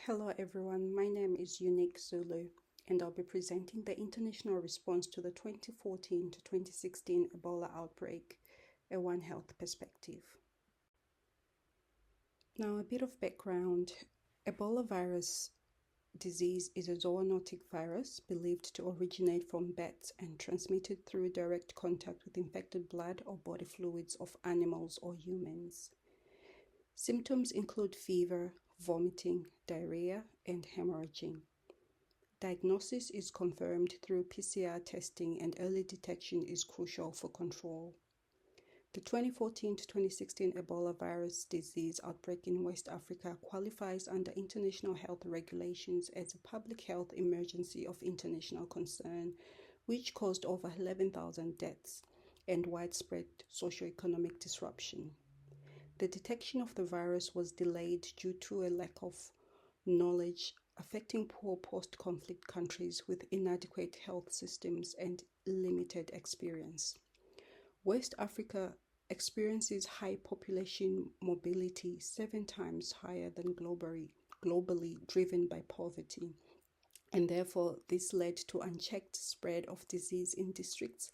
Hello everyone, my name is Unique Zulu and I'll be presenting the international response to the 2014 to 2016 Ebola outbreak, a One Health perspective. Now a bit of background. Ebola virus disease is a zoonotic virus believed to originate from bats and transmitted through direct contact with infected blood or body fluids of animals or humans. Symptoms include fever, vomiting, diarrhea, and hemorrhaging. Diagnosis is confirmed through PCR testing and early detection is crucial for control. The 2014 to 2016 Ebola virus disease outbreak in West Africa qualifies under international health regulations as a public health emergency of international concern, which caused over 11,000 deaths and widespread socio-economic disruption. The detection of the virus was delayed due to a lack of knowledge, affecting poor post-conflict countries with inadequate health systems and limited experience. West Africa experiences high population mobility, 7 times higher than globally driven by poverty, and therefore this led to unchecked spread of disease in districts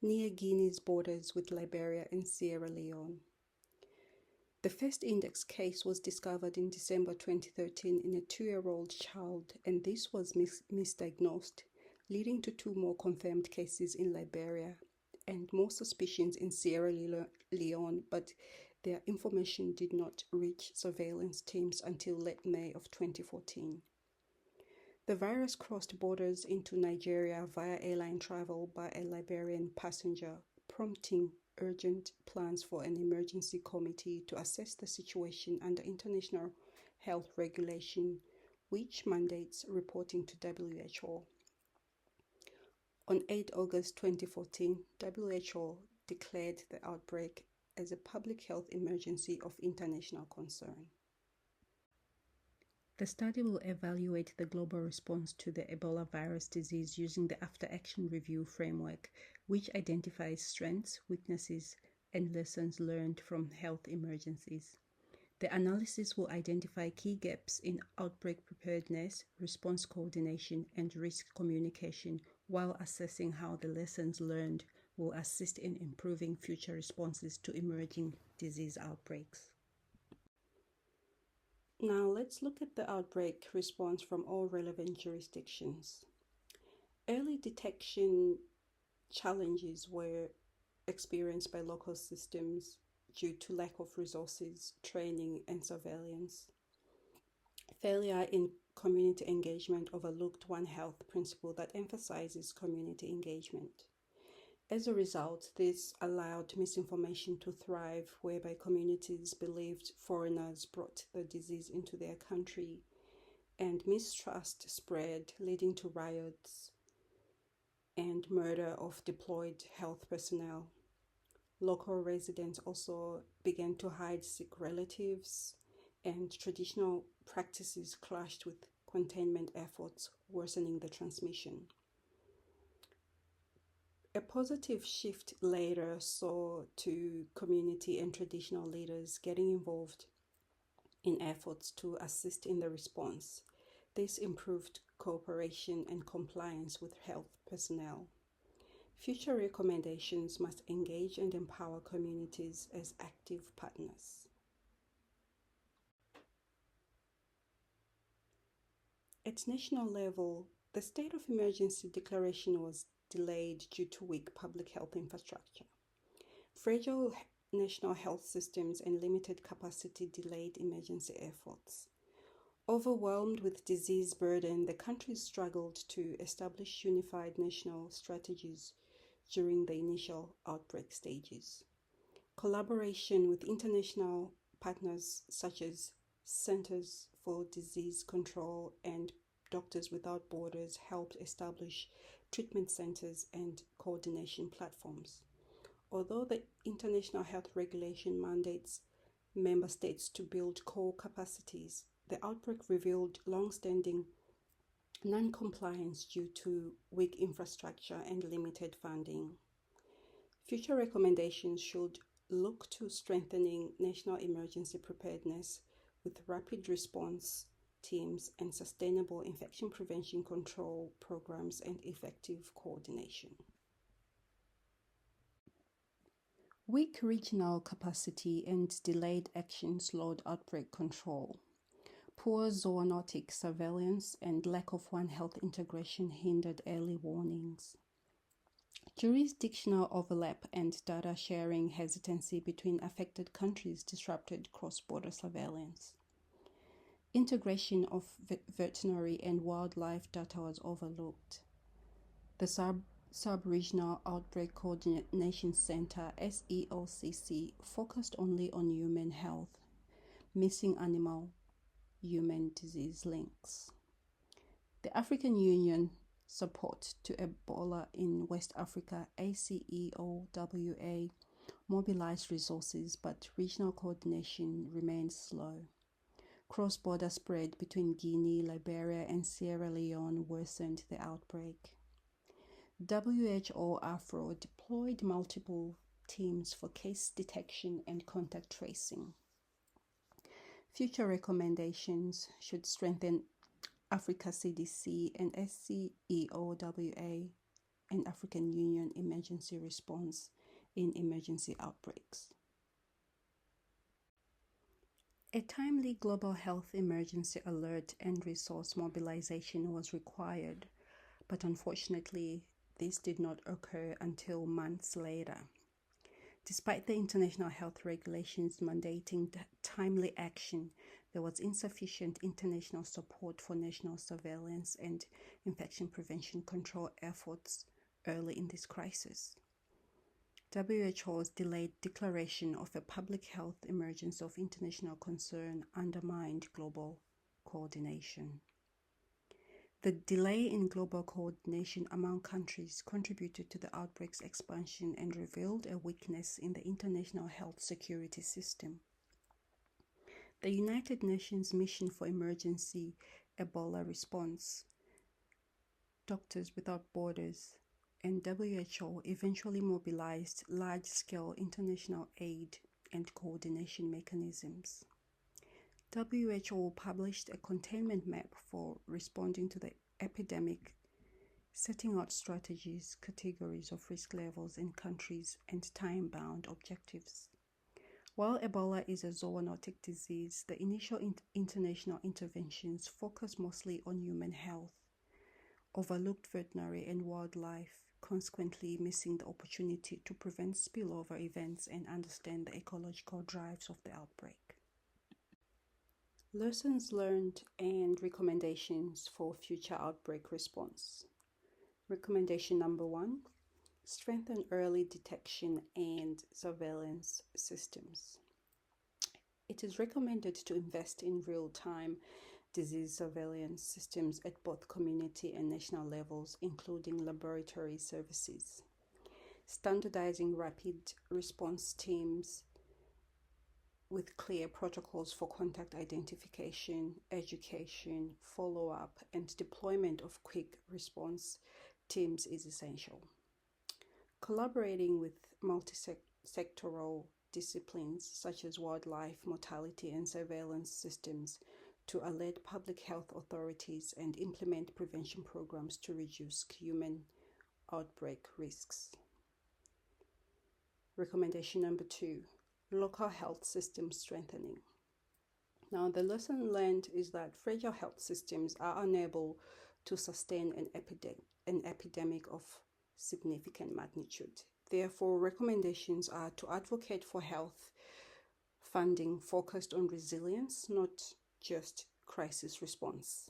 near Guinea's borders with Liberia and Sierra Leone. The first index case was discovered in December 2013 in a 2-year-old child, and this was misdiagnosed, leading to 2 more confirmed cases in Liberia and more suspicions in Sierra Leone, but their information did not reach surveillance teams until late May of 2014. The virus crossed borders into Nigeria via airline travel by a Liberian passenger, prompting urgent plans for an emergency committee to assess the situation under international health regulation, which mandates reporting to WHO. On 8 August 2014, WHO declared the outbreak as a public health emergency of international concern. The study will evaluate the global response to the Ebola virus disease using the After-Action Review framework, which identifies strengths, weaknesses, and lessons learned from health emergencies. The analysis will identify key gaps in outbreak preparedness, response coordination, and risk communication, while assessing how the lessons learned will assist in improving future responses to emerging disease outbreaks. Now let's look at the outbreak response from all relevant jurisdictions. Early detection challenges were experienced by local systems due to lack of resources, training, and surveillance. Failure in community engagement overlooked One Health principle that emphasizes community engagement. As a result, this allowed misinformation to thrive, whereby communities believed foreigners brought the disease into their country, and mistrust spread, leading to riots and murder of deployed health personnel. Local residents also began to hide sick relatives, and traditional practices clashed with containment efforts, worsening the transmission. A positive shift later saw to community and traditional leaders getting involved in efforts to assist in the response. This improved cooperation and compliance with health personnel. Future recommendations must engage and empower communities as active partners. At national level, the state of emergency declaration was delayed due to weak public health infrastructure. Fragile national health systems and limited capacity delayed emergency efforts. Overwhelmed with disease burden, the country struggled to establish unified national strategies during the initial outbreak stages. Collaboration with international partners such as Centers for Disease Control and Doctors Without Borders helped establish treatment centers and coordination platforms. Although the international health regulation mandates member states to build core capacities, the outbreak revealed long-standing non-compliance due to weak infrastructure and limited funding. Future recommendations should look to strengthening national emergency preparedness with rapid response teams, and sustainable infection prevention control programs and effective coordination. Weak regional capacity and delayed action slowed outbreak control. Poor zoonotic surveillance and lack of One Health integration hindered early warnings. Jurisdictional overlap and data sharing hesitancy between affected countries disrupted cross-border surveillance. Integration of veterinary and wildlife data was overlooked. The Sub-Regional Outbreak Coordination Center, SEOCC, focused only on human health, missing animal-human disease links. The African Union support to Ebola in West Africa, ASSIGNMET, mobilized resources, but regional coordination remained slow. Cross-border spread between Guinea, Liberia, and Sierra Leone worsened the outbreak. WHO AFRO deployed multiple teams for case detection and contact tracing. Future recommendations should strengthen Africa CDC and SCEOWA and African Union emergency response in emergency outbreaks. A timely global health emergency alert and resource mobilization was required, but unfortunately, this did not occur until months later. Despite the international health regulations mandating timely action, there was insufficient international support for national surveillance and infection prevention control efforts early in this crisis. WHO's delayed declaration of a public health emergency of international concern undermined global coordination. The delay in global coordination among countries contributed to the outbreak's expansion and revealed a weakness in the international health security system. The United Nations Mission for Emergency Ebola Response, Doctors Without Borders, and WHO eventually mobilized large-scale international aid and coordination mechanisms. WHO published a containment map for responding to the epidemic, setting out strategies, categories of risk levels in countries, and time-bound objectives. While Ebola is a zoonotic disease, the initial international interventions focus mostly on human health, overlooked veterinary and wildlife, consequently missing the opportunity to prevent spillover events and understand the ecological drives of the outbreak. Lessons learned and recommendations for future outbreak response. Recommendation number 1, strengthen early detection and surveillance systems. It is recommended to invest in real-time disease surveillance systems at both community and national levels, including laboratory services. Standardizing rapid response teams with clear protocols for contact identification, education, follow-up, and deployment of quick response teams is essential. Collaborating with multi-sectoral disciplines such as wildlife, mortality, and surveillance systems to alert public health authorities and implement prevention programs to reduce human outbreak risks. Recommendation number 2, local health system strengthening. Now, the lesson learned is that fragile health systems are unable to sustain an epidemic of significant magnitude. Therefore, recommendations are to advocate for health funding focused on resilience, not just crisis response.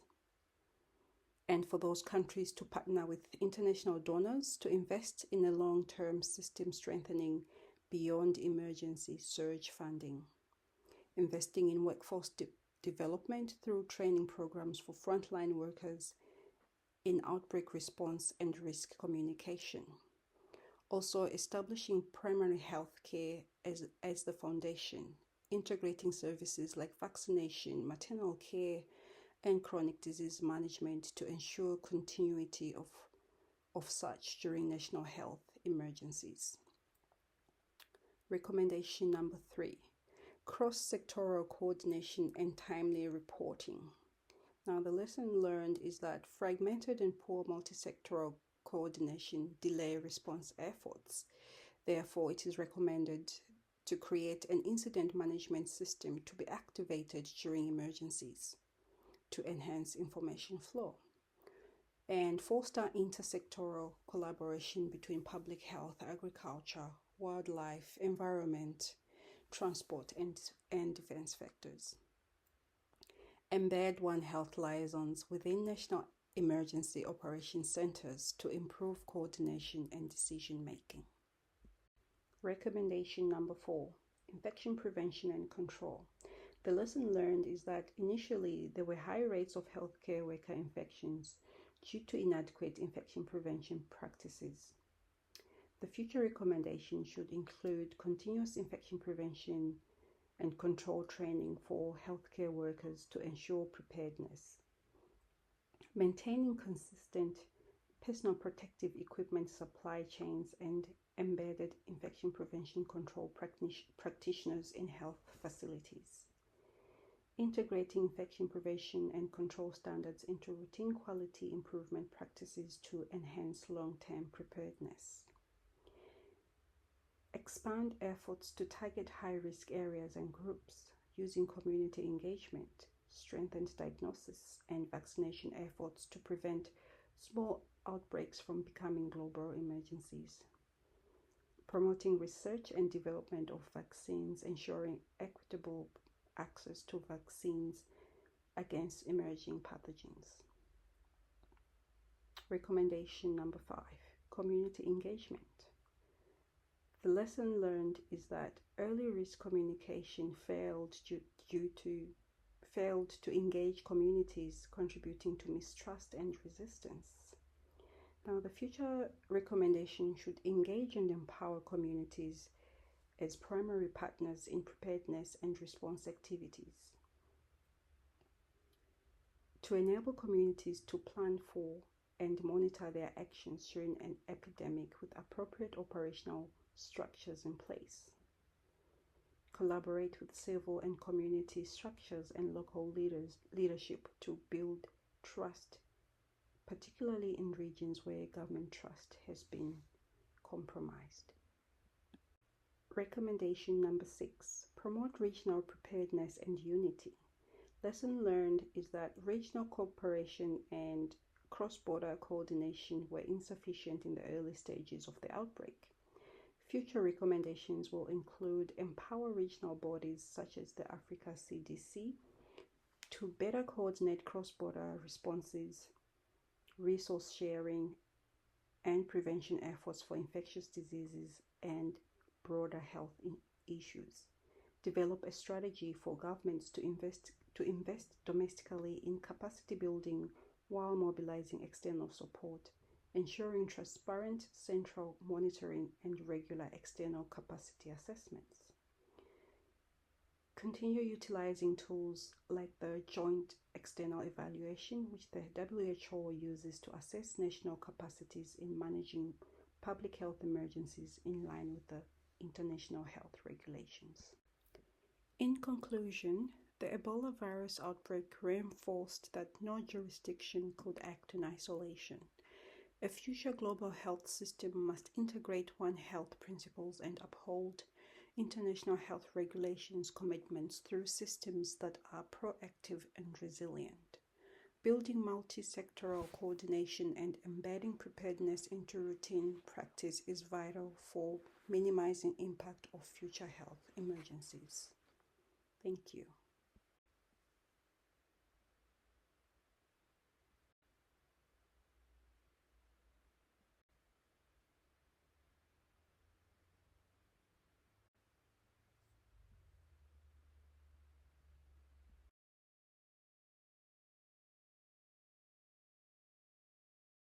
And for those countries to partner with international donors to invest in a long-term system strengthening beyond emergency surge funding. Investing in workforce development through training programs for frontline workers in outbreak response and risk communication. Also, establishing primary health care as the foundation, integrating services like vaccination, maternal care, and chronic disease management to ensure continuity of such during national health emergencies. Recommendation number 3, cross-sectoral coordination and timely reporting. Now, the lesson learned is that fragmented and poor multi-sectoral coordination delay response efforts. Therefore, it is recommended to create an incident management system to be activated during emergencies to enhance information flow and foster intersectoral collaboration between public health, agriculture, wildlife, environment, transport, and defense factors. Embed One Health liaisons within national emergency operations centers to improve coordination and decision making. Recommendation number 4, infection prevention and control. The lesson learned is that initially there were high rates of healthcare worker infections due to inadequate infection prevention practices. The future recommendation should include continuous infection prevention and control training for healthcare workers to ensure preparedness. Maintaining consistent personal protective equipment supply chains and embedded infection prevention control practitioners in health facilities. Integrating infection prevention and control standards into routine quality improvement practices to enhance long-term preparedness. Expand efforts to target high-risk areas and groups using community engagement, strengthened diagnosis, and vaccination efforts to prevent small outbreaks from becoming global emergencies. Promoting research and development of vaccines, ensuring equitable access to vaccines against emerging pathogens. Recommendation number 5, community engagement. The lesson learned is that early risk communication failed to engage communities, contributing to mistrust and resistance. Now, the future recommendation should engage and empower communities as primary partners in preparedness and response activities. To enable communities to plan for and monitor their actions during an epidemic with appropriate operational structures in place. Collaborate with civil and community structures and local leadership to build trust, particularly in regions where government trust has been compromised. Recommendation number 6, promote regional preparedness and unity. Lesson learned is that regional cooperation and cross-border coordination were insufficient in the early stages of the outbreak. Future recommendations will include empower regional bodies such as the Africa CDC to better coordinate cross-border responses, resource sharing, and prevention efforts for infectious diseases and broader health issues. Develop a strategy for governments to invest domestically in capacity building while mobilizing external support, ensuring transparent central monitoring and regular external capacity assessments. Continue utilizing tools like the Joint External Evaluation, which the WHO uses to assess national capacities in managing public health emergencies in line with the international health regulations. In conclusion, the Ebola virus outbreak reinforced that no jurisdiction could act in isolation. A future global health system must integrate One Health principles and uphold international health regulations commitments through systems that are proactive and resilient. Building multi-sectoral coordination and embedding preparedness into routine practice is vital for minimizing impact of future health emergencies. Thank you.